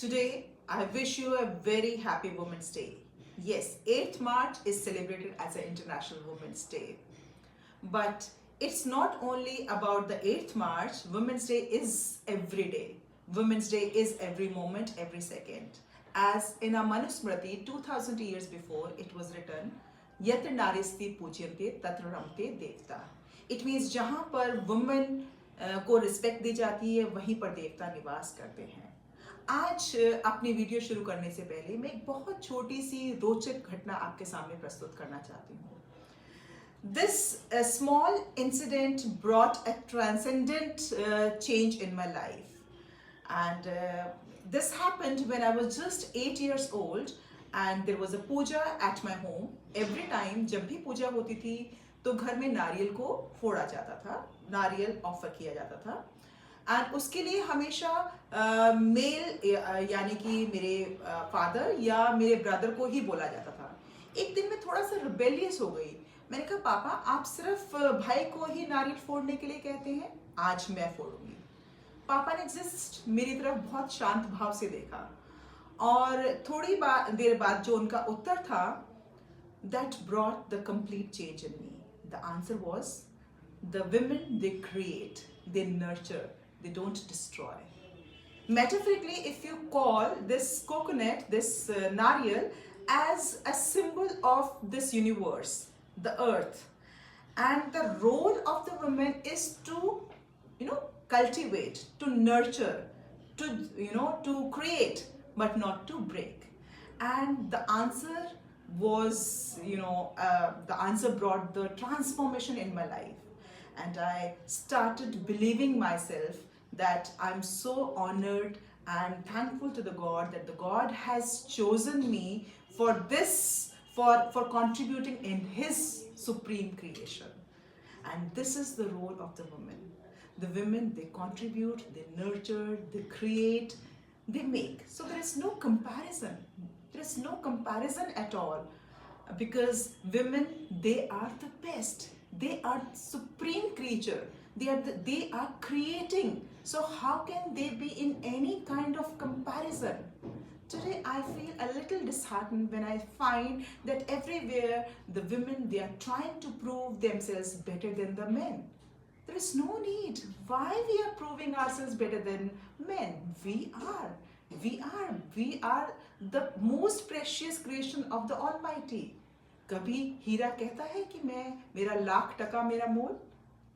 Today, I wish you a very happy Women's Day. Yes, 8th March is celebrated as an International Women's Day. But it's not only about the 8th March, Women's Day is every day. Women's Day is every moment, every second. As in our Manusmriti, 2000 years before, it was written, Yat Naristi Pujyante Tatra Ramte Devta. It means जहाँ पर women को respect दी जाती है, वहीं पर देवता निवास करते हैं. आज अपनी वीडियो शुरू करने से पहले मैं एक बहुत छोटी सी रोचक घटना आपके सामने प्रस्तुत करना चाहती हूँ. This small incident brought a transcendent change in my life, and this happened when I was just 8 years old, and there was a puja at my home. Every time जब भी पूजा होती थी तो घर में नारियल को फोड़ा जाता था, नारियल ऑफर किया जाता था. एंड उसके लिए हमेशा मेल यानी कि मेरे फादर या मेरे ब्रदर को ही बोला जाता था. एक दिन मैं थोड़ा सा रिबेलियस हो गई. मैंने कहा पापा आप सिर्फ भाई को ही नारियल फोड़ने के लिए कहते हैं, आज मैं फोड़ूंगी. पापा ने जस्ट मेरी तरफ बहुत शांत भाव से देखा और थोड़ी देर बाद जो उनका उत्तर था, that brought the complete change in me. The answer was, the women they create, they nurture, they don't destroy. Metaphorically, if you call this coconut, this nariyal, as a symbol of this universe, the earth, and the role of the woman is to, cultivate, to nurture, to create, but not to break. And the answer was, the answer brought the transformation in my life. And I started believing myself that I'm so honored and thankful to the God that the God has chosen me for this, for contributing in His supreme creation. And this is the role of the women. The women, they contribute, they nurture, they create, they make. So there is no comparison. There is no comparison at all, because women, they are the best. They are supreme creature. They are creating. So how can they be in any kind of comparison? Today I feel a little disheartened when I find that everywhere the women, they are trying to prove themselves better than the men. There is no need. Why we are proving ourselves better than men? We are the most precious creation of the Almighty. कभी हीरा कहता है कि मेरा लाख टका मेरा मोल?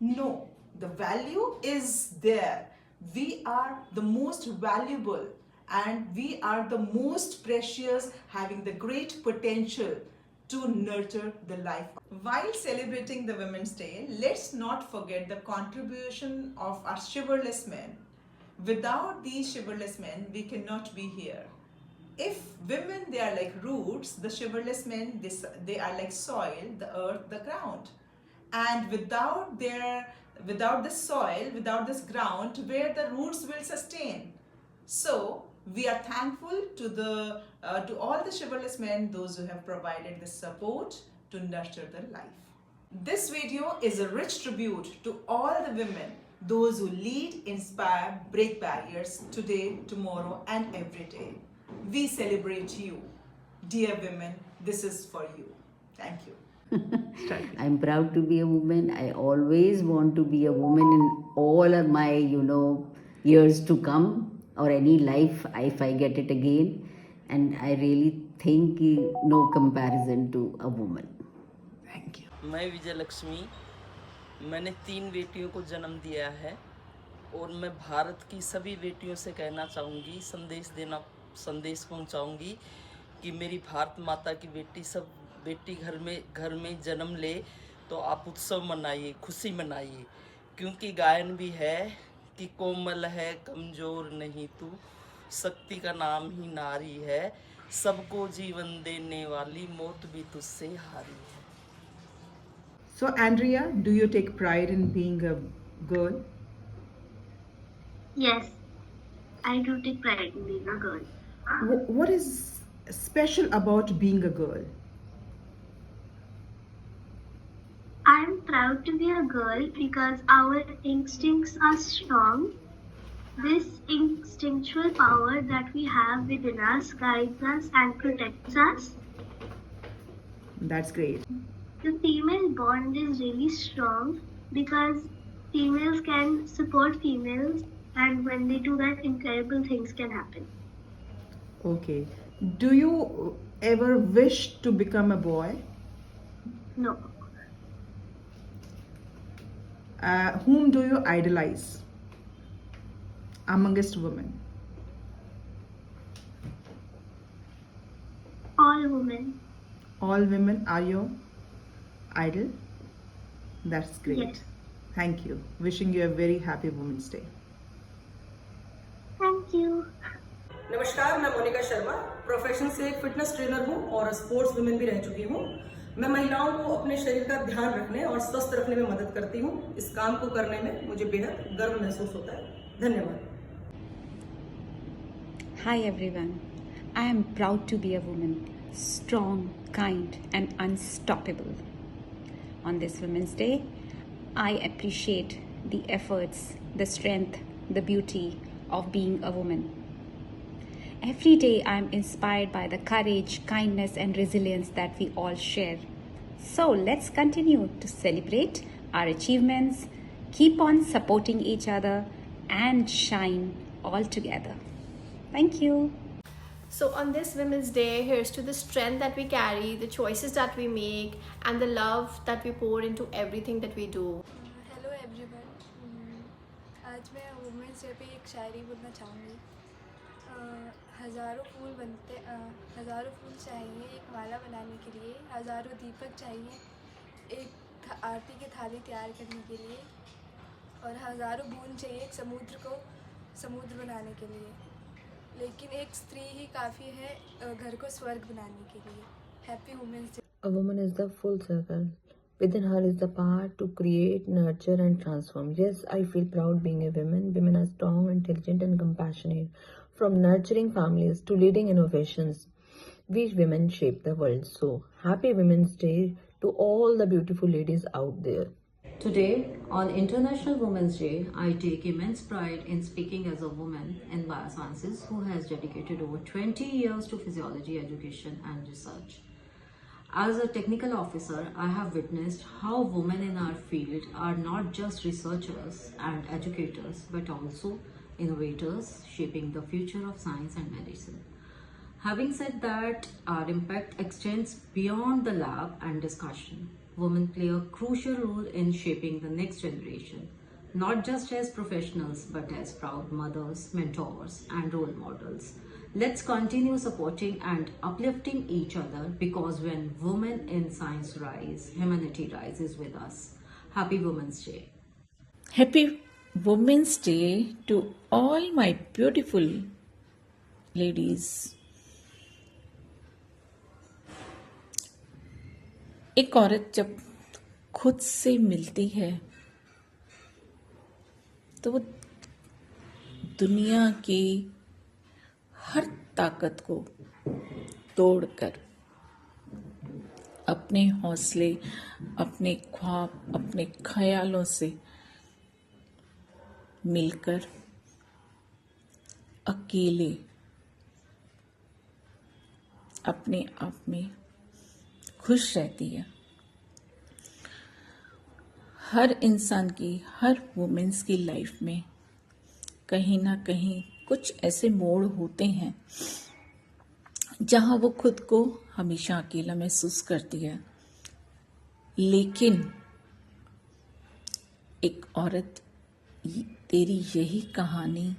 No, the value is there. We are the most valuable and we are the most precious, having the great potential to nurture the life. While celebrating the Women's Day, let's not forget the contribution of our chivalrous men. Without these chivalrous men, we cannot be here. If women, they are like roots, the chivalrous men, they are like soil, the earth, the ground. And without the soil, without this ground, where the roots will sustain. So we are thankful to all the chivalrous men, those who have provided the support to nurture the life. This video is a rich tribute to all the women, those who lead, inspire, break barriers today, tomorrow, and every day. We celebrate you. Dear women, this is for you. Thank you. I'm proud to be a woman. I always want to be a woman in all of my, years to come, or any life if I get it again. And I really think no comparison to a woman. Thank you. मैं विजय लक्ष्मी, मैंने 3 बेटियों को जन्म दिया है और मैं भारत की सभी बेटियों से कहना चाहूँगी, संदेश पहुँचाऊँगी कि मेरी भारत माता की बेटी घर में जन्म ले तो आप उत्सव मनाइए, खुशी मनाइए, क्योंकि गायन भी है कि कोमल है कमज़ोर नहीं तू, शक्ति का नाम ही नारी है, सबको जीवन देने वाली मौत भी तुझसे हारी है. So Andrea, do you take pride in being a girl? Yes, I do take pride in being a girl. What is special about being a girl? I'm proud to be a girl because our instincts are strong This instinctual power that we have within us guides us and protects us. That's great. The female bond is really strong because females can support females, and when they do that, incredible things can happen. Okay. Do you ever wish to become a boy? No, Whom do you idolize amongst women? all women. All women are your idol? That's great. Yes. Thank you. Wishing you a very happy Women's Day. Thank you. नमस्कार, मैं Monika Sharma profession से एक fitness trainer हूं और sports women भी रह चुकी हूं। मैं महिलाओं को अपने शरीर का ध्यान रखने और स्वस्थ रखने में मदद करती हूं। इस काम को करने में मुझे बेहद गर्व महसूस होता है। धन्यवाद। Hi everyone. I am proud to be a woman, strong, kind, and unstoppable. On this Women's Day, I appreciate the efforts, the strength, the beauty of being a woman. Every day I am inspired by the courage, kindness, and resilience that we all share. So let's continue to celebrate our achievements, keep on supporting each other, and shine all together. Thank you. So on this Women's Day, here's to the strength that we carry, the choices that we make, and the love that we pour into everything that we do. Hello everyone, आज मैं women's day पे एक शायरी बोलना चाहूँगी। हज़ारों फूल चाहिए एक माला बनाने के लिए, हज़ारों दीपक चाहिए एक आरती की थाली तैयार करने के लिए, और हज़ारों बूंद चाहिए एक समुद्र को समुद्र बनाने के लिए, लेकिन एक स्त्री ही काफ़ी है घर को स्वर्ग बनाने के लिए। Happy women's day. A woman is the full circle. Within her is the power to create, nurture, and transform. Yes, I feel proud being a woman. Women are strong, intelligent, and compassionate. From nurturing families to leading innovations, we women shape the world. So, happy Women's Day to all the beautiful ladies out there. Today, on International Women's Day, I take immense pride in speaking as a woman in biosciences who has dedicated over 20 years to physiology education and research. As a technical officer, I have witnessed how women in our field are not just researchers and educators, but also innovators shaping the future of science and medicine. Having said that, our impact extends beyond the lab and discussion. Women play a crucial role in shaping the next generation, not just as professionals, but as proud mothers, mentors, and role models. Let's continue supporting and uplifting each other, because when women in science rise, humanity rises with us. Happy Women's Day. Happy Women's Day to all my beautiful ladies. एक औरत जब खुद से मिलती है तो वो दुनिया की हर ताकत को तोड़कर अपने हौसले, अपने ख्वाब, अपने ख्यालों से मिलकर अकेले अपने आप में खुश रहती है। हर इंसान की, हर वुमेन्स की लाइफ में कहीं ना कहीं कुछ ऐसे मोड़ होते हैं जहां वो खुद को हमेशा अकेला महसूस करती है, लेकिन एक औरत, तेरी यही कहानी,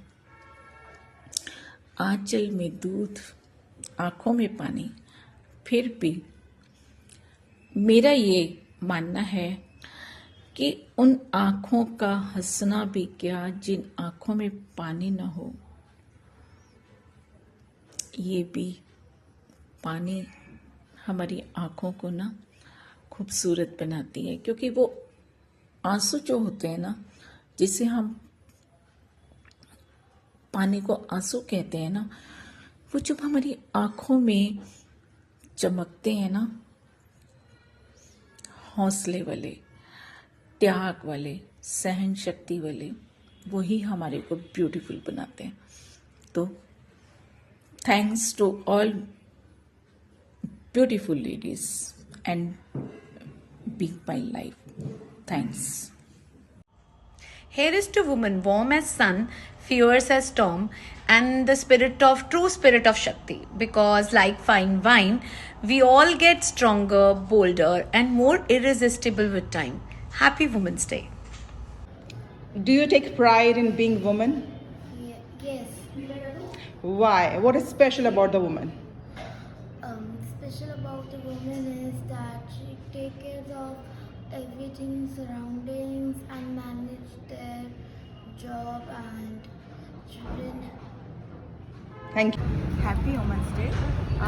आंचल में दूध, आंखों में पानी, फिर भी मेरा ये मानना है कि उन आँखों का हंसना भी क्या जिन आँखों में पानी न हो। ये भी पानी हमारी आँखों को ना खूबसूरत बनाती है, क्योंकि वो आंसू जो होते हैं ना, जिसे हम पानी को आंसू कहते हैं ना, वो जब हमारी आँखों में चमकते हैं ना, हौसले वाले, त्याग वाले, सहन शक्ति वाले, वही हमारे को ब्यूटीफुल बनाते हैं. तो thanks to all beautiful ladies and being my life. Thanks. Here is to women warm as sun, fierce as storm, and the true spirit of Shakti. Because like fine wine, we all get stronger, bolder, and more irresistible with time. Happy Women's Day. Do you take pride in being woman? Yes. Why? What is special about the woman? Special about the woman is that she take care of everything, surroundings, and manage their job and children. Thank you. Happy women's day.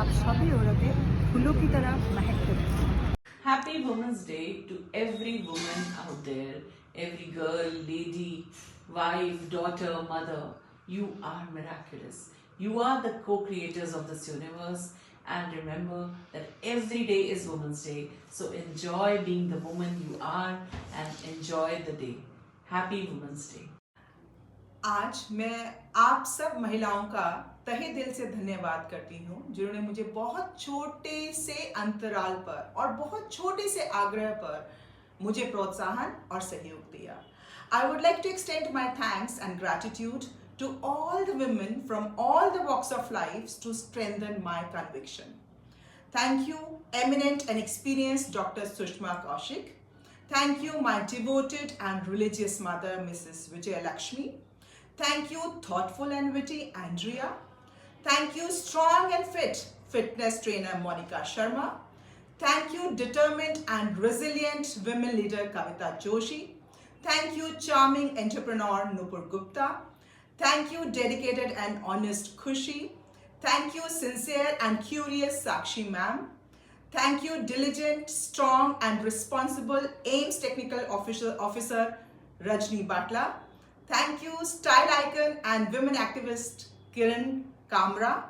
आप सभी औरतें फूलों की तरह महकती हैं. Happy Women's Day to every woman out there, every girl, lady, wife, daughter, mother. You are miraculous. You are the co-creators of this universe. And remember that every day is Women's Day. So enjoy being the woman you are and enjoy the day. Happy Women's Day. आज मैं आप सब महिलाओं का तहे दिल से धन्यवाद करती हूँ जिन्होंने मुझे बहुत छोटे से अंतराल पर और बहुत छोटे से आग्रह पर मुझे प्रोत्साहन और सहयोग दिया. I would like to extend my thanks and gratitude to all the women from all the walks of life to strengthen my conviction. Thank you, eminent and experienced Dr. Sushma Kaushik. Thank you, my devoted and religious mother, Mrs. Vijay Lakshmi. Thank you, thoughtful and witty Andrea. Thank you, strong and fit fitness trainer Monica Sharma. Thank you, determined and resilient women leader Kavita Joshi. Thank you, charming entrepreneur Nupur Gupta. Thank you, dedicated and honest Khushi. Thank you, sincere and curious Sakshi ma'am. Thank you, diligent, strong and responsible AIMS Technical Officer Rajni Batla. Thank you, style icon and women activist Kiran Kamra.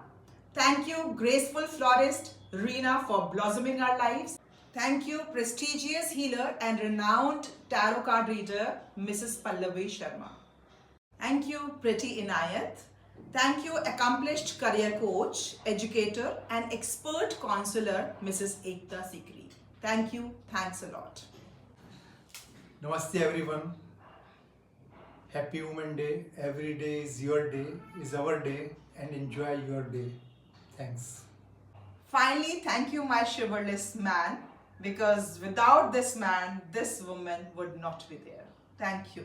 Thank you, graceful florist Reena for blossoming our lives. Thank you, prestigious healer and renowned tarot card reader Mrs. Pallavi Sharma. Thank you, Pretty Inayat. Thank you, accomplished career coach, educator, and expert counselor, Mrs. Ekta Sikri. Thank you. Thanks a lot. Namaste, everyone. Happy Women's Day. Every day is your day, is our day, and enjoy your day. Thanks. Finally, thank you, my chivalrous man, because without this man, this woman would not be there. Thank you.